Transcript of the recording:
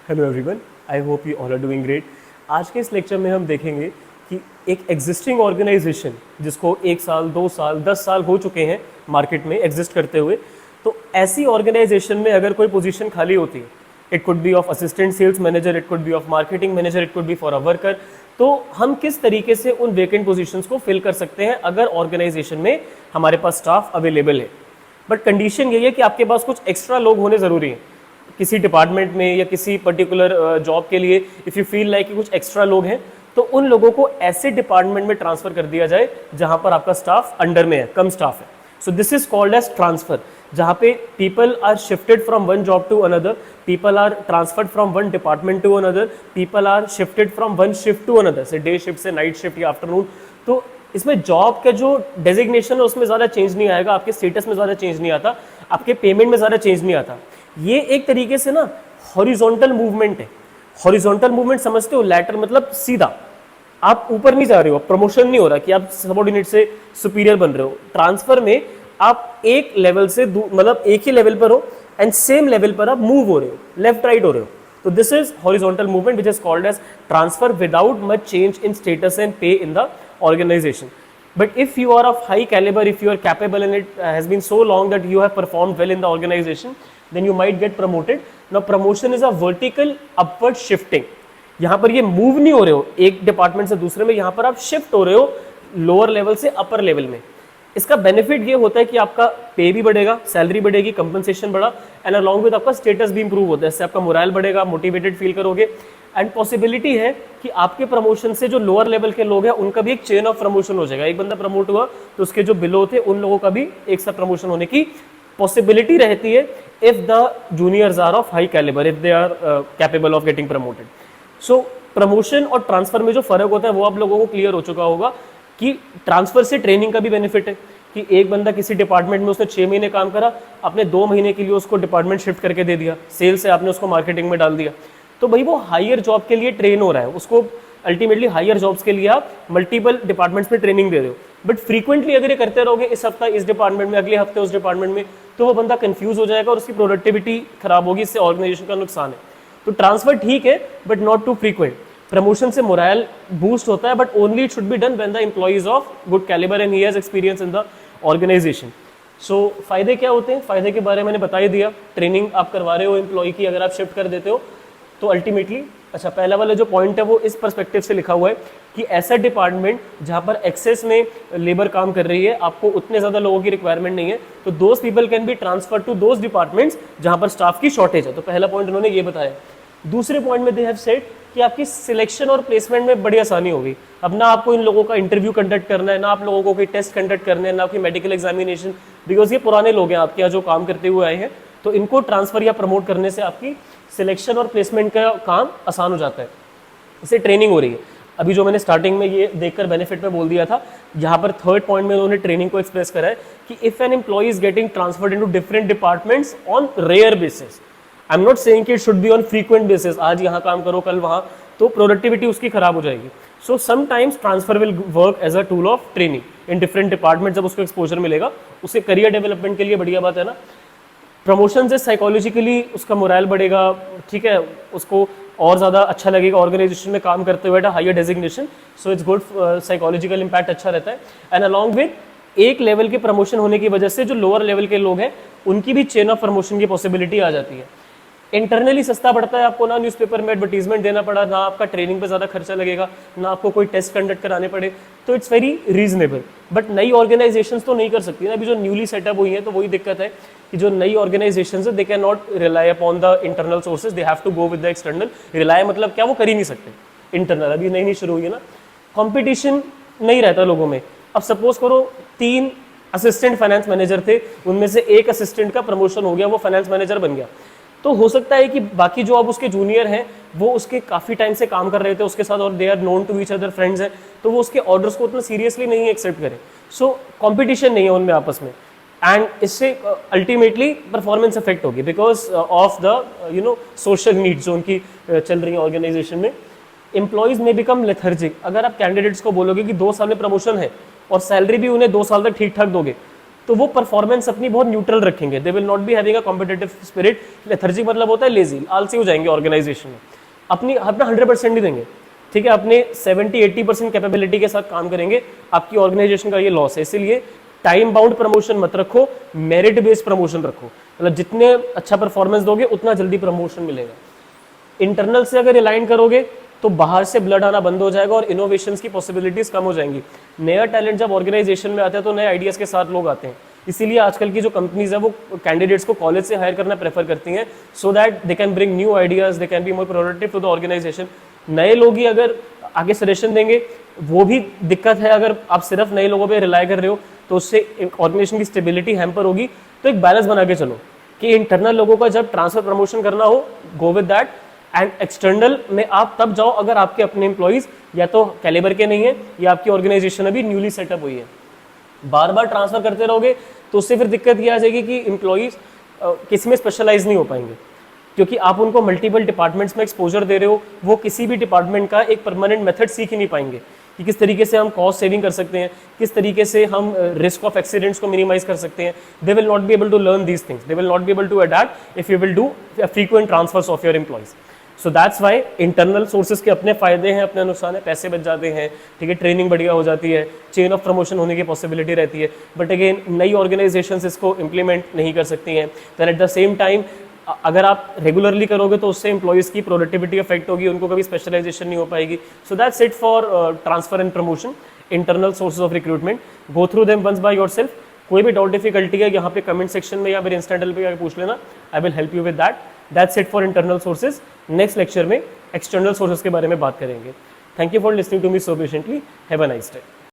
Hello everyone, I hope you all are doing great. आज के इस लेक्चर में हम देखेंगे कि एक एग्जिस्टिंग ऑर्गेनाइजेशन जिसको 1 साल 2 साल 10 साल हो चुके हैं मार्केट में एग्जिस्ट करते हुए, तो ऐसी ऑर्गेनाइजेशन में अगर कोई पोजीशन खाली होती है, it could be of assistant sales manager, it could be of marketing manager, it could be for a worker, तो हम किस तरीके से उन वेकेंट पोजीशंस को फिल कर सकते हैं अगर ऑर्गेनाइजेशन में हमारे पास स्टाफ अवेलेबल है। बट कंडीशन यही है कि आपके पास कुछ एक्स्ट्रा लोग होने ज़रूरी हैं किसी डिपार्टमेंट में या किसी पर्टिकुलर जॉब के लिए। इफ़ यू फील लाइक कि कुछ एक्स्ट्रा लोग हैं तो उन लोगों को ऐसे डिपार्टमेंट में ट्रांसफ़र कर दिया जाए जहां पर आपका स्टाफ अंडर में है, कम स्टाफ है। So this is called as transfer, जहां पे people are shifted from one job to another, people are transferred from one department to another, people are shifted from one shift to another, से day shift से night shift या afternoon. तो इसमें job का जो designation है उसमें ज़्यादा चेंज नहीं आएगा, आपके स्टेटस में ज़्यादा चेंज नहीं आता, आपके पेमेंट में ज़्यादा चेंज नहीं आता। ये एक तरीके से ना हॉरिजॉन्टल मूवमेंट है। हॉरिजॉन्टल मूवमेंट समझते हो? लैटर मतलब सीधा, आप ऊपर नहीं जा रहे हो, प्रमोशन नहीं हो रहा कि आप सबऑर्डिनेट से सुपीरियर बन रहे हो। ट्रांसफर में आप एक लेवल से मतलब एक ही लेवल पर हो एंड सेम लेवल पर आप मूव हो रहे हो, लेफ्ट राइट हो रहे हो। तो this is horizontal movement which is called as transfer without much change in status and pay in the organization. But if you are of high caliber, if you are capable and it has been so long that you have performed well in the organization, then you might get promoted. Now promotion is a vertical upward shifting. यहाँ पर ये move नहीं हो रहे हो एक department से दूसरे में, यहाँ पर आप शिफ्ट हो रहे हो लोअर लेवल से अपर लेवल में। इसका बेनिफिट ये होता है कि आपका पे भी बढ़ेगा, सैलरी बढ़ेगी, कंपनसेशन बढ़ा, एंड अलॉन्ग विद आपका स्टेटस भी इंप्रूव होता है। इससे आपका मोरल बढ़ेगा, मोटिवेटेड फील करोगे, एंड पॉसिबिलिटी है कि आपके प्रमोशन से जो लोअर लेवल के लोग हैं उनका भी एक चेन ऑफ प्रमोशन हो जाएगा। एक बंदा प्रमोट हुआ तो उसके जो बिलो थे उन लोगों का भी एक साथ प्रमोशन होने की पॉसिबिलिटी रहती है if the juniors are of high calibre, if they are capable of getting promoted. So promotion और ट्रांसफर में जो फर्क होता है वो आप लोगों को क्लियर हो चुका होगा कि ट्रांसफर से ट्रेनिंग का भी बेनिफिट है कि एक बंदा किसी डिपार्टमेंट में उसने 6 महीने काम करा, आपने 2 महीने के लिए उसको डिपार्टमेंट शिफ्ट करके दे दिया, सेल से आपने उसको मार्केटिंग में डाल दिया, तो भाई वो हायर जॉब के लिए ट्रेन हो रहा है, उसको अल्टीमेटली हायर जॉब्स के लिए आप मल्टीपल डिपार्टमेंट्स में ट्रेनिंग दे रहे हो। बट फ्रीक्वेंटली अगर ये करते रहोगे, इस हफ्ता इस डिपार्टमेंट में, अगले हफ्ते उस डिपार्टमेंट में, तो वो बंदा कंफ्यूज हो जाएगा और उसकी प्रोडक्टिविटी खराब होगी, इससे ऑर्गेनाइजेशन का नुकसान है। तो ट्रांसफर ठीक है but not too frequent. Promotion से मोरल बूस्ट होता है but only it should be done when the employee is of good calibre and he has experience in the organisation. So फायदे क्या होते हैं? फायदे के बारे में मैंने बता ही दिया। ट्रेनिंग आप करवा रहे हो एम्प्लॉय की, अगर आप शिफ्ट कर देते हो तो अल्टीमेटली, अच्छा पहला वाला जो पॉइंट है वो इस पर्सपेक्टिव से लिखा हुआ है कि ऐसा डिपार्टमेंट जहां पर एक्सेस में लेबर काम कर रही है, आपको उतने ज़्यादा लोगों की रिक्वायरमेंट नहीं है, तो those people can be transfer to those departments जहां पर स्टाफ की शॉर्टेज है। तो पहला पॉइंट उन्होंने ये बताया। दूसरे पॉइंट में दे हैव सेड कि आपकी सिलेक्शन और प्लेसमेंट में बड़ी आसानी होगी। अब ना आपको इन लोगों का इंटरव्यू कंडक्ट करना है, ना आप लोगों को कोई टेस्ट कंडक्ट करने हैं, ना कोई मेडिकल एग्जामिनेशन, बिकॉज ये पुराने लोग हैं आपके यहाँ जो काम करते हुए आए हैं, तो इनको ट्रांसफर या प्रमोट करने से आपकी सिलेक्शन और प्लेसमेंट का काम आसान हो जाता है। इससे ट्रेनिंग हो रही है। अभी जो मैंने स्टार्टिंग में ये देखकर बेनिफिट में बोल दिया था, यहाँ पर थर्ड पॉइंट में उन्होंने ट्रेनिंग को एक्सप्रेस करा है कि if an employee is getting transferred into different departments on rare basis, I am not saying कि it should be on frequent basis, आज यहाँ काम करो कल वहाँ, तो प्रोडक्टिविटी उसकी खराब हो जाएगी। So sometimes transfer will work as a tool of training in different department. जब उसको एक्सपोजर मिलेगा उसके करियर डेवलपमेंट के लिए बढ़िया बात है ना। प्रमोशन से साइकोलॉजिकली उसका मोरल बढ़ेगा, ठीक है, उसको और ज़्यादा अच्छा लगेगा ऑर्गेनाइजेशन में काम करते हुए, higher designation, so it's good, psychological impact अच्छा रहता है। एंड अलॉन्ग विद एक लेवल के प्रमोशन होने की वजह से जो लोअर लेवल के लोग हैं उनकी भी चेन ऑफ प्रमोशन की पॉसिबिलिटी आ जाती है। इंटरनली सस्ता पड़ता है, आपको ना न्यूज़पेपर में एडवर्टीजमेंट देना पड़ा, ना आपका ट्रेनिंग पे ज़्यादा खर्चा लगेगा, ना आपको कोई टेस्ट कंडक्ट कराने पड़े, तो इट्स वेरी रीजनेबल। बट नई ऑर्गेनाइजेशंस तो नहीं कर सकती ना, अभी जो न्यूली सेटअप हुई है, तो वही दिक्कत है कि जो नई ऑर्गेनाइजेशंस है they can not rely upon the internal sources, they have to go with the external. Rely मतलब क्या, वो कर ही नहीं सकते। इंटरनल अभी नई नई शुरू हुई है ना, कॉम्पिटिशन नहीं रहता लोगों में। अब सपोज करो 3 असिस्टेंट फाइनेंस मैनेजर थे, उनमें से एक असिस्टेंट का प्रमोशन हो गया, वो फाइनेंस मैनेजर बन गया, तो हो सकता है कि बाकी जो अब उसके जूनियर हैं वो उसके काफ़ी टाइम से काम कर रहे थे उसके साथ और they are known to each other, friends हैं, तो वो उसके ऑर्डर्स को उतना सीरियसली नहीं एक्सेप्ट करें। सो कंपटीशन नहीं है उनमें आपस में, एंड इससे अल्टीमेटली परफॉर्मेंस इफेक्ट होगी because of the social needs जो उनकी चल रही है ऑर्गेनाइजेशन में। एम्प्लॉयज़ में बिकम लेथर्जिक। अगर आप कैंडिडेट्स को बोलोगे कि 2 साल में प्रमोशन है और सैलरी भी उन्हें 2 साल तक ठीक ठाक दोगे, तो वो परफॉर्मेंस अपनी बहुत न्यूट्रल रखेंगे, दे will not be having a competitive spirit. Lethargic मतलब होता है लेजी, आलसी हो जाएंगे ऑर्गेनाइजेशन में, अपना 100% नहीं देंगे, ठीक है, अपने 70-80% कैपेबिलिटी के साथ काम करेंगे, आपकी ऑर्गेनाइजेशन का ये लॉस है। इसीलिए टाइम बाउंड प्रमोशन मत रखो, मेरिट बेस्ड प्रमोशन रखो, मतलब जितने अच्छा परफॉर्मेंस दोगे उतना जल्दी प्रमोशन मिलेगा। इंटरनल से अगर अलाइन करोगे तो बाहर से ब्लड आना बंद हो जाएगा और इनोवेशंस की पॉसिबिलिटीज कम हो जाएंगी। नया टैलेंट जब ऑर्गेनाइजेशन में आता है तो नए आइडियाज के साथ लोग आते हैं, इसीलिए आजकल की जो कंपनीज है वो कैंडिडेट्स को कॉलेज से हायर करना प्रेफर करती हैं, so that they can bring new ideas, they can be more productive to the organisation. नए लोग ही अगर आगे सजेशन देंगे, वो भी दिक्कत है, अगर आप सिर्फ नए लोगों पे रिलाई कर रहे हो तो उससे ऑर्गेनाइजेशन की स्टेबिलिटी हैम्पर होगी। तो एक बैलेंस बना के चलो कि इंटरनल लोगों का जब ट्रांसफर प्रमोशन करना हो, go with that, and external में आप तब जाओ अगर आपके अपने एम्प्लॉइज या तो कैलिबर के नहीं है या आपकी ऑर्गेनाइजेशन अभी न्यूली सेटअप हुई है। बार बार ट्रांसफर करते रहोगे तो उससे फिर दिक्कत ये आ जाएगी कि एम्प्लॉइज किसी में स्पेशलाइज नहीं हो पाएंगे, क्योंकि आप उनको मल्टीपल डिपार्टमेंट्स में एक्सपोजर दे रहे हो, वो किसी भी डिपार्टमेंट का एक परमानेंट मेथड सीख ही नहीं पाएंगे कि किस तरीके से हम कॉस्ट सेविंग कर सकते हैं, किस तरीके से हम रिस्क ऑफ एक्सीडेंट्स को मिनिमाइज कर सकते हैं। They will not be able to learn these things, they will not be able to adapt if you will do frequent transfers of your employees. So that's why internal sources के अपने फायदे हैं, अपने नुकसान है, पैसे बच जाते हैं, ठीक है, ट्रेनिंग बढ़िया हो जाती है, चेन ऑफ प्रमोशन होने की पॉसिबिलिटी रहती है, बट अगेन नई ऑर्गेनाइजेशंस इसको इम्प्लीमेंट नहीं कर सकती हैं। Then at the same time अगर आप रेगुलरली करोगे तो उससे एम्प्लॉइज़ की प्रोडक्टिविटी अफेक्ट होगी, उनको कभी स्पेशलाइजेशन नहीं हो पाएगी। So that's it for transfer and promotion, internal sources of recruitment. Go through them once by yourself. कोई भी डाउट डिफिकल्टी है यहाँ पे कमेंट सेक्शन में या मेरे इंस्टा हैंडल पे पूछ लेना, I will help you with that. That's it for internal sources. Next lecture में एक्सटर्नल सोर्सेज के बारे में बात करेंगे। Thank you for listening to me so patiently. Have a nice day.